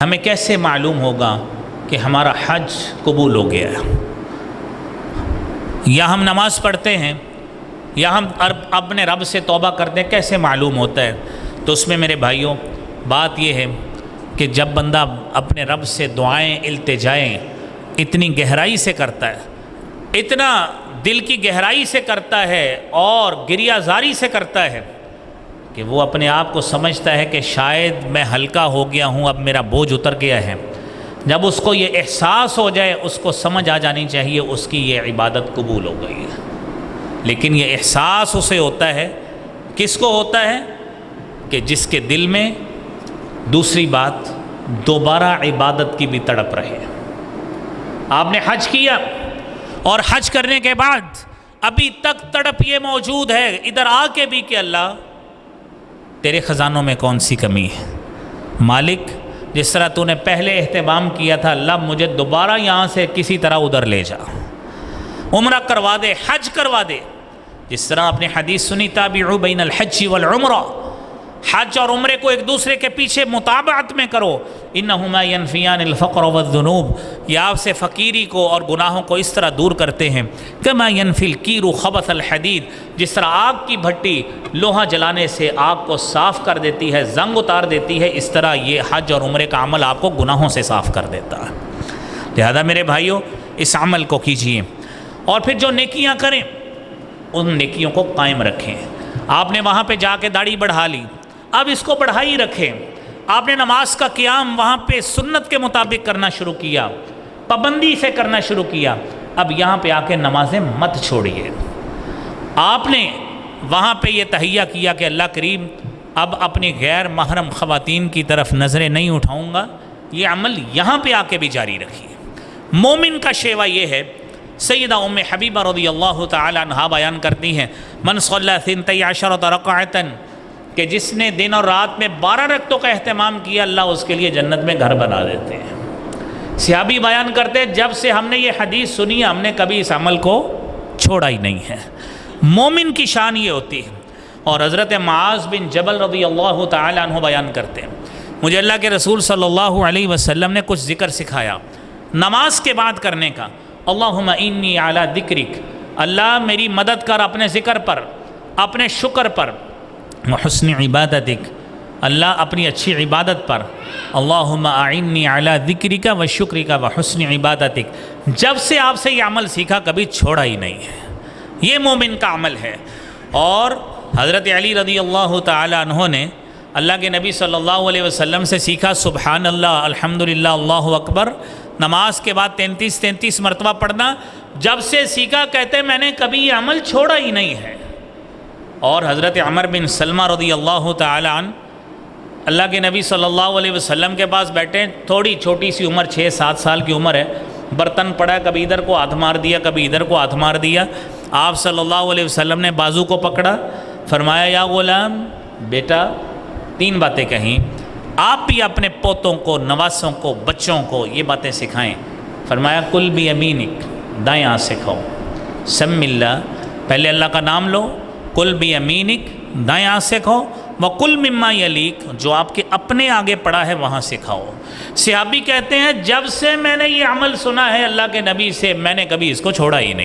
ہمیں کیسے معلوم ہوگا کہ ہمارا حج قبول ہو گیا ہے؟ یا ہم نماز پڑھتے ہیں یا ہم اپنے رب سے توبہ کرتے ہیں، کیسے معلوم ہوتا ہے؟ تو اس میں میرے بھائیوں بات یہ ہے کہ جب بندہ اپنے رب سے دعائیں التجائیں اتنی گہرائی سے کرتا ہے، اتنا دل کی گہرائی سے کرتا ہے اور گریہ زاری سے کرتا ہے کہ وہ اپنے آپ کو سمجھتا ہے کہ شاید میں ہلکا ہو گیا ہوں، اب میرا بوجھ اتر گیا ہے، جب اس کو یہ احساس ہو جائے، اس کو سمجھ آ جانی چاہیے اس کی یہ عبادت قبول ہو گئی ہے۔ لیکن یہ احساس اسے ہوتا ہے، کس کو ہوتا ہے؟ کہ جس کے دل میں دوسری بات دوبارہ عبادت کی بھی تڑپ رہے۔ آپ نے حج کیا اور حج کرنے کے بعد ابھی تک تڑپ یہ موجود ہے ادھر آ کے بھی کہ اللہ تیرے خزانوں میں کون سی کمی ہے؟ مالک جس طرح تو نے پہلے اہتمام کیا تھا، اللہ مجھے دوبارہ یہاں سے کسی طرح ادھر لے جا، عمرہ کروا دے، حج کروا دے۔ جس طرح آپ نے حدیث سنی تابعوا بین الحج والعمرہ، حج اور عمرے کو ایک دوسرے کے پیچھے مطابعت میں کرو، انہما ینفیان الفقر والذنوب، یہ آپ سے فقیری کو اور گناہوں کو اس طرح دور کرتے ہیں، کما ینفی الکیر خبث الحدید، جس طرح آگ کی بھٹی لوہا جلانے سے آگ کو صاف کر دیتی ہے، زنگ اتار دیتی ہے، اس طرح یہ حج اور عمرے کا عمل آپ کو گناہوں سے صاف کر دیتا ہے۔ لہذا میرے بھائیوں اس عمل کو کیجئے، اور پھر جو نیکیاں کریں ان نیکیوں کو قائم رکھیں۔ آپ نے وہاں پہ جا کے داڑھی بڑھا لی، اب اس کو بڑھائی رکھیں۔ آپ نے نماز کا قیام وہاں پہ سنت کے مطابق کرنا شروع کیا، پابندی سے کرنا شروع کیا، اب یہاں پہ آ کے نمازیں مت چھوڑیے۔ آپ نے وہاں پہ یہ تہیہ کیا کہ اللہ کریم اب اپنی غیر محرم خواتین کی طرف نظریں نہیں اٹھاؤں گا، یہ عمل یہاں پہ آ کے بھی جاری رکھیے۔ مومن کا شیوا یہ ہے، سیدہ ام حبیبہ رضی اللہ تعالی عنہا بیان کرتی ہیں، من صلی 12 رکعۃ، کہ جس نے دن اور رات میں 12 رکعتوں کا اہتمام کیا، اللہ اس کے لیے جنت میں گھر بنا دیتے ہیں۔ صحابی بیان کرتے ہیں جب سے ہم نے یہ حدیث سنی ہم نے کبھی اس عمل کو چھوڑا ہی نہیں ہے۔ مومن کی شان یہ ہوتی ہے۔ اور حضرت معاذ بن جبل رضی اللہ تعالی عنہ بیان کرتے ہیں، مجھے اللہ کے رسول صلی اللہ علیہ وسلم نے کچھ ذکر سکھایا نماز کے بعد کرنے کا۔ اللہم انی علی ذکرک، اللہ میری مدد کر اپنے ذکر پر، اپنے شکر پر، وحسن عبادتک، اللہ اپنی اچھی عبادت پر، اللہم اعنی علی ذکرک وشکرک وحسن عبادتک۔ جب سے آپ سے یہ عمل سیکھا کبھی چھوڑا ہی نہیں ہے، یہ مومن کا عمل ہے۔ اور حضرت علی رضی اللہ تعالی عنہ نے اللہ کے نبی صلی اللہ علیہ وسلم سے سیکھا سبحان اللہ، الحمدللہ، اللہ اکبر، نماز کے بعد 33 مرتبہ پڑھنا۔ جب سے سیکھا کہتے میں نے کبھی یہ عمل چھوڑا ہی نہیں ہے۔ اور حضرت عمر بن سلمہ رضی اللہ تعالی عنہ اللہ کے نبی صلی اللہ علیہ وسلم کے پاس بیٹھے، تھوڑی چھوٹی سی عمر، 6-7 سال کی عمر ہے، برتن پڑا، کبھی ادھر کو ہاتھ مار دیا، کبھی ادھر کو ہاتھ مار دیا۔ آپ صلی اللہ علیہ وسلم نے بازو کو پکڑا، فرمایا یا غلام، بیٹا 3 باتیں کہیں، آپ بھی اپنے پوتوں کو، نواسوں کو، بچوں کو یہ باتیں سکھائیں۔ فرمایا کل بیمینک، دائیں ہاتھ سے کھاؤ، سم اللہ، پہلے اللہ کا نام لو، کل بیمینک، دائیں ہاتھ سے کھاؤ، وکل مما یلیک، جو آپ کے اپنے آگے پڑا ہے وہاں سے کھاؤ۔ صحابی کہتے ہیں جب سے میں نے یہ عمل سنا ہے اللہ کے نبی سے میں نے کبھی اس کو چھوڑا ہی نہیں۔